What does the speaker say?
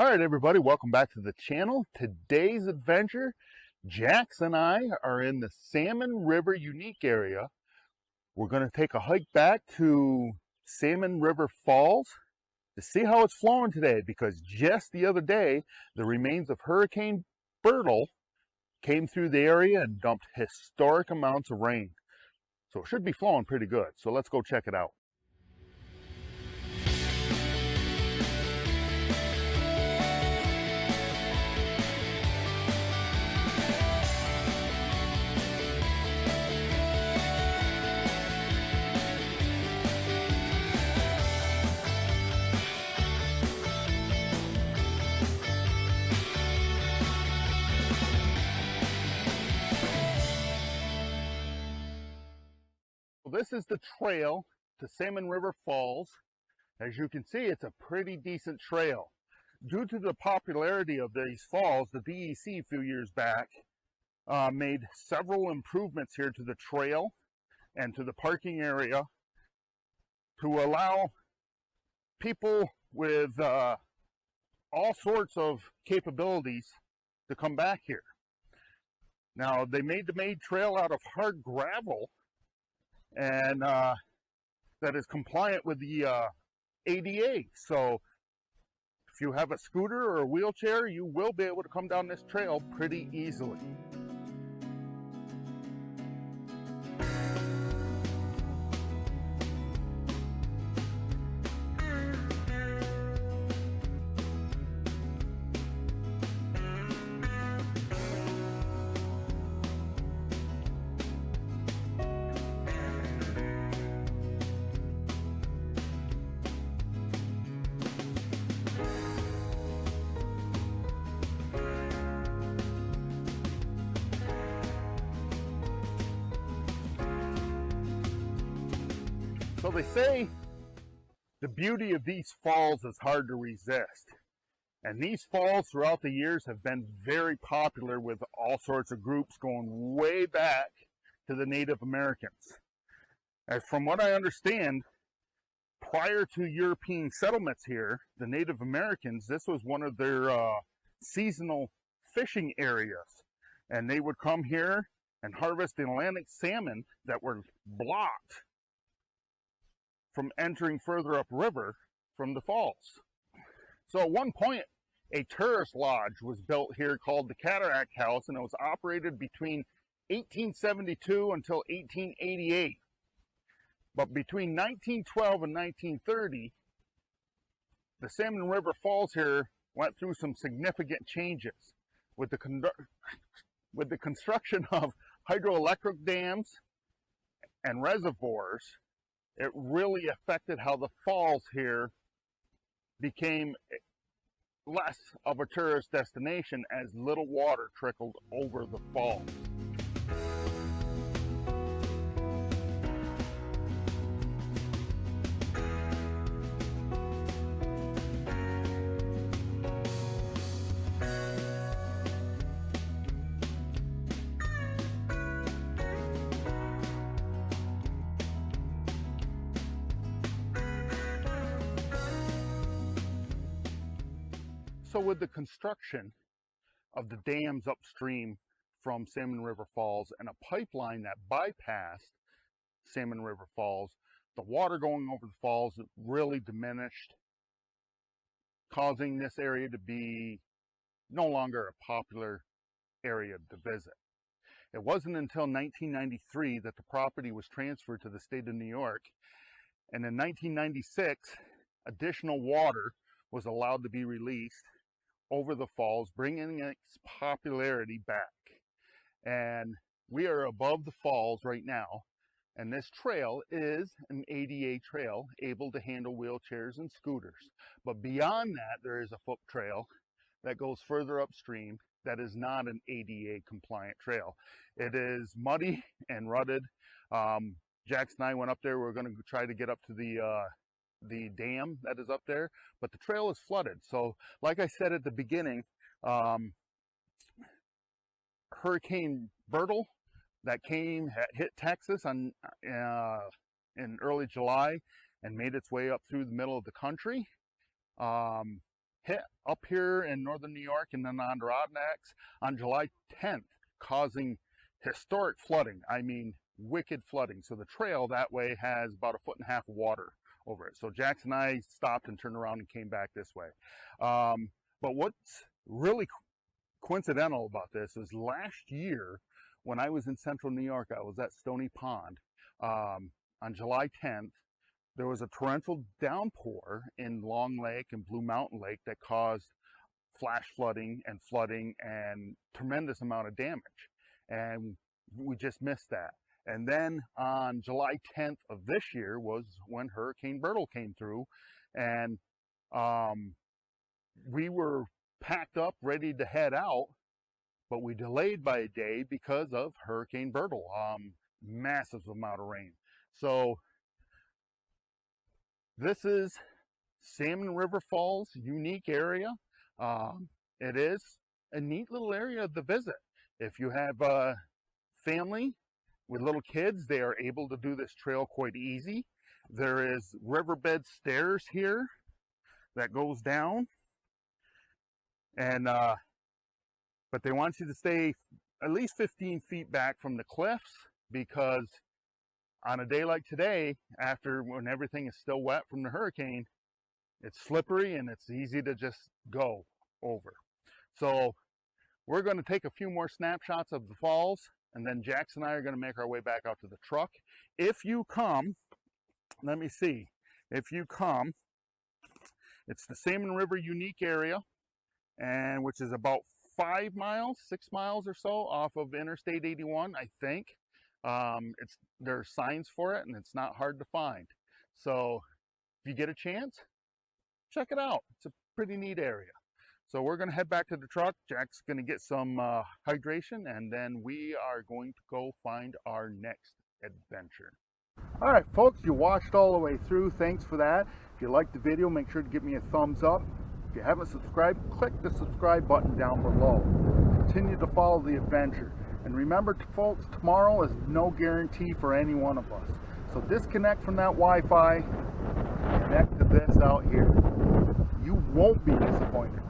All right, everybody, welcome back to the channel. Today's adventure, Jax and I are in the Salmon River Unique Area. We're going to take a hike back to Salmon River Falls to see how it's flowing today, because just the other day, the remains of Hurricane Bertle came through the area and dumped historic amounts of rain. So it should be flowing pretty good. So let's go check it out. This is the trail to Salmon River Falls. As you can see, it's a pretty decent trail. Due to the popularity of these falls, the DEC a few years back made several improvements here to the trail and to the parking area to allow people with all sorts of capabilities to come back here. Now, they made the main trail out of hard gravel, and that is compliant with the ADA. So if you have a scooter or a wheelchair, you will be able to come down this trail pretty easily. So they say the beauty of these falls is hard to resist. And these falls throughout the years have been very popular with all sorts of groups going way back to the Native Americans. And from what I understand, prior to European settlements here, the Native Americans, this was one of their seasonal fishing areas. And they would come here and harvest Atlantic salmon that were blocked from entering further upriver from the falls. So at one point, a tourist lodge was built here called the Cataract House, and it was operated between 1872 until 1888. But between 1912 and 1930, the Salmon River Falls here went through some significant changes with the construction of hydroelectric dams and reservoirs. It really affected how the falls here became less of a tourist destination as little water trickled over the falls. So with the construction of the dams upstream from Salmon River Falls and a pipeline that bypassed Salmon River Falls, the water going over the falls really diminished, causing this area to be no longer a popular area to visit. It wasn't until 1993 that the property was transferred to the state of New York, and in 1996, additional water was allowed to be released over the falls, bringing its popularity back. And we are above the falls right now, and this trail is an ADA trail, able to handle wheelchairs and scooters. But beyond that, there is a foot trail that goes further upstream that is not an ADA compliant trail. It is muddy and rutted. Jax and I went up there. We're going to try to get up to the dam that is up there, but the trail is flooded. So like I said at the beginning, Hurricane Bertle that hit Texas in early July and made its way up through the middle of the country. hit up here in northern New York and then the Adirondacks on July 10th, causing historic flooding. I mean, wicked flooding. So the trail that way has about 1.5 feet of water over it. So Jax and I stopped and turned around and came back this way. But what's really coincidental about this is last year when I was in central New York, I was at Stony Pond on July 10th. There was a torrential downpour in Long Lake and Blue Mountain Lake that caused flash flooding and tremendous amount of damage. And we just missed that. And then on July 10th of this year was when Hurricane Bertle came through, and we were packed up, ready to head out, but we delayed by a day because of Hurricane Bertle. Massive amount of rain. So this is Salmon River Falls Unique Area. It is a neat little area to visit. If you have a family with little kids, they are able to do this trail quite easy. There is riverbed stairs here that goes down, and but they want you to stay at least 15 feet back from the cliffs, because on a day like today, when everything is still wet from the hurricane, it's slippery and it's easy to just go over. So we're going to take a few more snapshots of the falls, and then Jax and I are going to make our way back out to the truck. If you come, let me see, if you come, it's the Salmon River Unique Area, and which is about 5 miles, 6 miles or so off of Interstate 81, I think. There are signs for it, and it's not hard to find. So if you get a chance, check it out. It's a pretty neat area. So we're going to head back to the truck. Jack's going to get some hydration, and then we are going to go find our next adventure. All right, folks, you watched all the way through. Thanks for that. If you liked the video, make sure to give me a thumbs up. If you haven't subscribed, click the subscribe button down below. Continue to follow the adventure. And remember, folks, tomorrow is no guarantee for any one of us. So disconnect from that Wi-Fi, connect to this out here. You won't be disappointed.